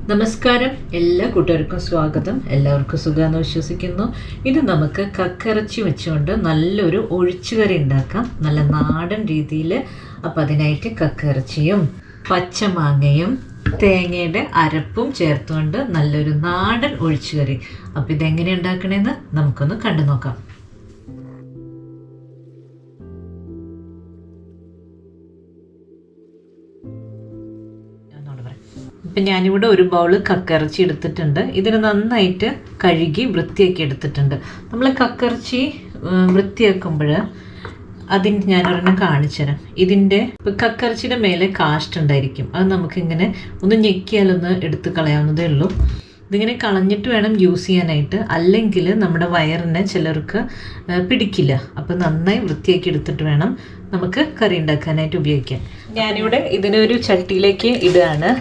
നമസ്കാരം, എല്ലാ കൂട്ടുകാർക്കും സ്വാഗതം. എല്ലാവർക്കും സുഖമാണെന്ന് വിശ്വസിക്കുന്നു. ഇത് നമുക്ക് കക്കിറച്ചി വെച്ചുകൊണ്ട് നല്ലൊരു ഒഴിച്ചുകറി ഉണ്ടാക്കാം, നല്ല നാടൻ രീതിയിൽ. അപ്പം അതിനായിട്ട് കക്കിറച്ചിയും പച്ചമാങ്ങയും തേങ്ങയുടെ അരപ്പും ചേർത്തുകൊണ്ട് നല്ലൊരു നാടൻ ഒഴിച്ചുകറി. അപ്പം ഇതെങ്ങനെ ഉണ്ടാക്കണമെന്ന് നമുക്കൊന്ന് കണ്ടു നോക്കാം. ഇപ്പം ഞാനിവിടെ ഒരു ബൗൾ കക്കിറച്ചി എടുത്തിട്ടുണ്ട്. ഇതിന് നന്നായിട്ട് കഴുകി വൃത്തിയാക്കി എടുത്തിട്ടുണ്ട്. നമ്മൾ കക്കിറച്ചി വൃത്തിയാക്കുമ്പോൾ അതിന് ഞാനൊരെണ്ണം കാണിച്ചു തരാം. ഇതിൻ്റെ കക്കിറച്ചിയുടെ മേലെ കാസ്റ്റ് ഉണ്ടായിരിക്കും. അത് നമുക്കിങ്ങനെ ഒന്ന് ഞെക്കിയാലൊന്ന് എടുത്ത് കളയാവുന്നതേ ഉള്ളൂ. ഇതിങ്ങനെ കളഞ്ഞിട്ട് വേണം യൂസ് ചെയ്യാനായിട്ട്, അല്ലെങ്കിൽ നമ്മുടെ വയറിനെ ചിലർക്ക് പിടിക്കില്ല. അപ്പോൾ നന്നായി വൃത്തിയാക്കി എടുത്തിട്ട് വേണം നമുക്ക് കറി ഉണ്ടാക്കാനായിട്ട് ഉപയോഗിക്കാൻ. ഞാനിവിടെ ഇതിനൊരു ചട്ടിയിലേക്ക് ഇടുകയാണ്.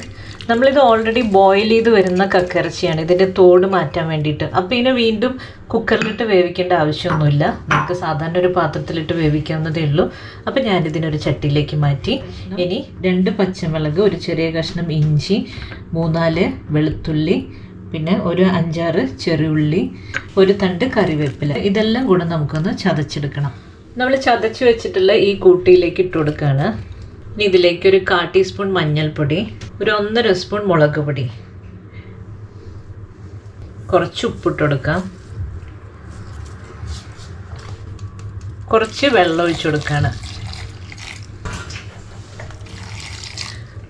നമ്മളിത് ഓൾറെഡി ബോയിൽ ചെയ്ത് വരുന്ന കക്കിറച്ചിയാണ്, ഇതിൻ്റെ തോട് മാറ്റാൻ വേണ്ടിയിട്ട്. അപ്പോൾ ഇതിനെ വീണ്ടും കുക്കറിലിട്ട് വേവിക്കേണ്ട ആവശ്യമൊന്നുമില്ല. നമുക്ക് സാധാരണ ഒരു പാത്രത്തിലിട്ട് വേവിക്കാവുന്നതേ ഉള്ളൂ. അപ്പോൾ ഞാനിതിനൊരു ചട്ടിയിലേക്ക് മാറ്റി. ഇനി 2 പച്ചമുളക്, ഒരു ചെറിയ കഷ്ണം ഇഞ്ചി, 3-4 വെളുത്തുള്ളി, പിന്നെ ഒരു 5-6 ചെറിയുള്ളി, ഒരു തണ്ട് കറിവേപ്പില, ഇതെല്ലാം കൂടെ നമുക്കൊന്ന് ചതച്ചെടുക്കണം. നമ്മൾ ചതച്ച് വെച്ചിട്ടുള്ള ഈ കൂട്ടിയിലേക്ക് ഇട്ട് കൊടുക്കുകയാണ്. ഇനി ഇതിലേക്ക് ഒരു 1/4 ടീസ്പൂൺ മഞ്ഞൾപ്പൊടി, ഒരു 1.5 സ്പൂൺ മുളക് പൊടി, കുറച്ച് ഉപ്പിട്ട് കൊടുക്കാം, കുറച്ച് വെള്ളം ഒഴിച്ചു കൊടുക്കുകയാണ്.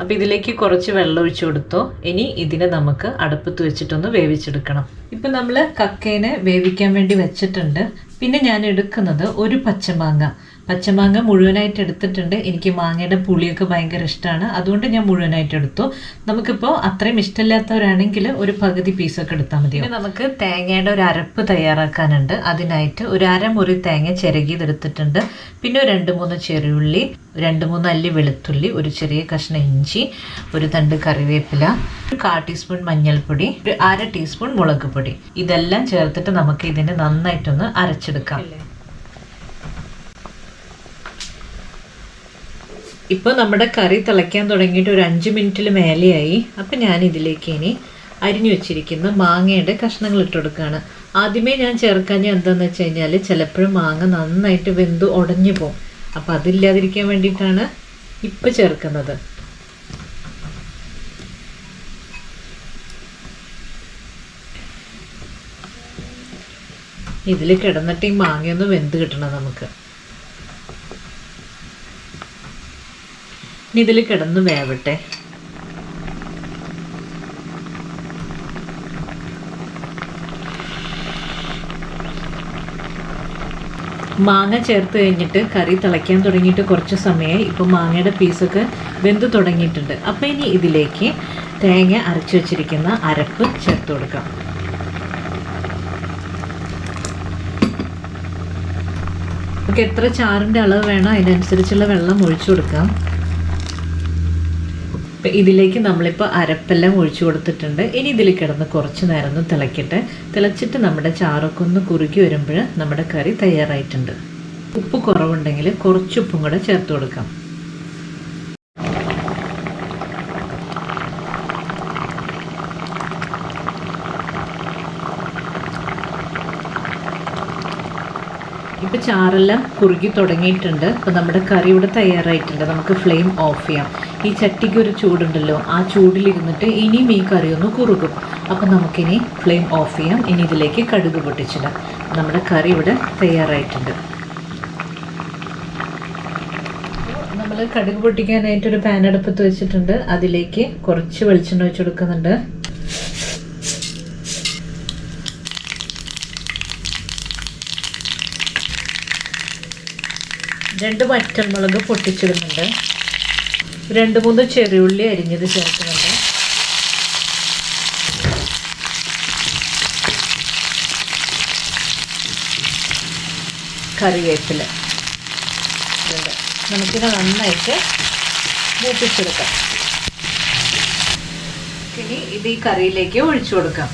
അപ്പം ഇതിലേക്ക് കുറച്ച് വെള്ളം ഒഴിച്ചു കൊടുത്തോ. ഇനി ഇതിനെ നമുക്ക് അടുപ്പത്ത് വെച്ചിട്ടൊന്ന് വേവിച്ചെടുക്കണം. ഇപ്പം നമ്മൾ കക്കേനെ വേവിക്കാൻ വേണ്ടി വെച്ചിട്ടുണ്ട്. പിന്നെ ഞാൻ എടുക്കുന്നത് ഒരു പച്ചമാങ്ങ മുഴുവനായിട്ട് എടുത്തിട്ടുണ്ട്. എനിക്ക് മാങ്ങയുടെ പുളിയൊക്കെ ഭയങ്കര ഇഷ്ടമാണ്, അതുകൊണ്ട് ഞാൻ മുഴുവനായിട്ട് എടുത്തു. നമുക്കിപ്പോൾ അത്രയും ഇഷ്ടമില്ലാത്തവരാണെങ്കിൽ ഒരു പകുതി പീസൊക്കെ എടുത്താൽ മതി. പിന്നെ നമുക്ക് തേങ്ങയുടെ ഒരു അരപ്പ് തയ്യാറാക്കാനുണ്ട്. അതിനായിട്ട് ഒരു അരമുറി തേങ്ങ ചിരകിയതെടുത്തിട്ടുണ്ട്. പിന്നെ ഒരു 2-3 ചെറിയുള്ളി, 2-3 അല്ലി വെളുത്തുള്ളി, ഒരു ചെറിയ കഷ്ണം ഇഞ്ചി, ഒരു തണ്ട് കറിവേപ്പില, ഒരു 1/4 ടീസ്പൂൺ മഞ്ഞൾപ്പൊടി, ഒരു 1/2 ടീസ്പൂൺ മുളക് പൊടി. ഇതെല്ലാം ചേർത്തിട്ട് നമുക്ക് ഇതിനെ നന്നായിട്ടൊന്ന് അരച്ചെടുക്കാം. ഇപ്പോൾ നമ്മുടെ കറി തിളയ്ക്കാൻ തുടങ്ങിയിട്ട് ഒരു 5 മിനിറ്റിൽ മേലെയായി. അപ്പം ഞാൻ ഇതിലേക്ക് ഇനി അരിഞ്ഞു വെച്ചിരിക്കുന്ന മാങ്ങയുടെ കഷ്ണങ്ങൾ ഇട്ട് കൊടുക്കുകയാണ്. ആദ്യമേ ഞാൻ ചേർക്കാൻ എന്താണെന്ന് വെച്ച് കഴിഞ്ഞാൽ ചിലപ്പോഴും മാങ്ങ നന്നായിട്ട് വെന്ത് ഉടഞ്ഞു പോകും. അപ്പം അതില്ലാതിരിക്കാൻ വേണ്ടിയിട്ടാണ് ഇപ്പം ചേർക്കുന്നത്. ഇതിൽ കിടന്നിട്ട് ഈ മാങ്ങയൊന്ന് വെന്ത് കിട്ടണം നമുക്ക്. ഇനി ഇതിൽ കിടന്ന് വേവട്ടെ. മാങ്ങ ചേർത്ത് കഴിഞ്ഞിട്ട് കറി തിളയ്ക്കാൻ തുടങ്ങിയിട്ട് കുറച്ച് സമയമായി. ഇപ്പോൾ മാങ്ങയുടെ പീസൊക്കെ വെന്ത് തുടങ്ങിയിട്ടുണ്ട്. അപ്പോൾ ഇനി ഇതിലേക്ക് തേങ്ങ അരച്ച് വെച്ചിരിക്കുന്ന അരപ്പ് ചേർത്ത് കൊടുക്കാം. നമുക്ക് എത്ര ചാറിൻ്റെ അളവ് വേണം അതിനനുസരിച്ചുള്ള വെള്ളം ഒഴിച്ചു കൊടുക്കാം. ഇതിലേക്ക് നമ്മളിപ്പോൾ അരപ്പെല്ലാം ഒഴിച്ചു കൊടുത്തിട്ടുണ്ട്. ഇനി ഇതിൽ കിടന്ന് കുറച്ച് നേരം ഒന്ന് തിളയ്ക്കട്ടെ. തിളച്ചിട്ട് നമ്മുടെ ചാറൊക്കെ ഒന്ന് കുറുകി വരുമ്പോൾ നമ്മുടെ കറി തയ്യാറായിട്ടുണ്ട്. ഉപ്പ് കുറവുണ്ടെങ്കിൽ കുറച്ച് ഉപ്പും കൂടെ ചേർത്ത് കൊടുക്കാം. ഇപ്പോൾ ചാറെല്ലാം കുറുകി തുടങ്ങിയിട്ടുണ്ട്. അപ്പോൾ നമ്മുടെ കറി ഇവിടെ തയ്യാറായിട്ടുണ്ട്. നമുക്ക് ഫ്ലെയിം ഓഫ് ചെയ്യാം. ഈ ചട്ടിക്ക് ഒരു ചൂടുണ്ടല്ലോ, ആ ചൂടിലിരുന്നിട്ട് ഇനിയും ഈ കറി ഒന്ന് കുറുകും. അപ്പോൾ നമുക്കിനി ഫ്ലെയിം ഓഫ് ചെയ്യാം. ഇനി ഇതിലേക്ക് കടുക് പൊട്ടിച്ചിടാം. നമ്മുടെ കറി ഇവിടെ തയ്യാറായിട്ടുണ്ട്. നമ്മൾ കടുക് പൊട്ടിക്കാനായിട്ടൊരു പാൻ അടുപ്പത്ത് വെച്ചിട്ടുണ്ട്. അതിലേക്ക് കുറച്ച് വെളിച്ചെണ്ണ ഒഴിച്ച് കൊടുക്കുന്നുണ്ട്. രണ്ട് വറ്റൽമുളക് പൊട്ടിച്ചിടുന്നുണ്ട്. 2-3 ചെറിയുള്ളി അരിഞ്ഞത് ചേർക്കുന്നുണ്ട്. കറിവേപ്പില. നമുക്കിത് നന്നായിട്ട് മൂപ്പിച്ചെടുക്കാം. ഇനി ഇത് ഈ കറിയിലേക്ക് ഒഴിച്ചു കൊടുക്കാം.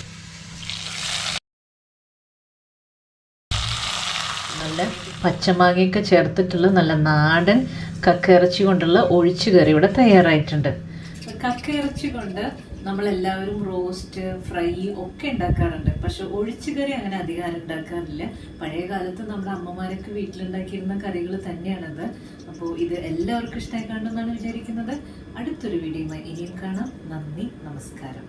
നല്ല പച്ചമാങ്ങയൊക്കെ ചേർത്തിട്ടുള്ള നല്ല നാടൻ കക്കിറച്ചി കൊണ്ടുള്ള ഒഴിച്ചുകറി ഇവിടെ തയ്യാറായിട്ടുണ്ട്. കക്കിറച്ചി കൊണ്ട് നമ്മളെല്ലാവരും റോസ്റ്റ് ഫ്രൈ ഒക്കെ ഉണ്ടാക്കാറുണ്ട്, പക്ഷെ ഒഴിച്ചുകറി അങ്ങനെ അധികം ഉണ്ടാക്കാറില്ല. പഴയ കാലത്ത് നമ്മുടെ അമ്മമാരൊക്കെ വീട്ടിലുണ്ടാക്കിയിരുന്ന കറികൾ തന്നെയാണത്. അപ്പോൾ ഇത് എല്ലാവർക്കും ഇഷ്ടമായി കാണുമെന്നാണ് വിചാരിക്കുന്നത്. അടുത്തൊരു വീഡിയോയുമായി ഇനിയും കാണാം. നന്ദി, നമസ്കാരം.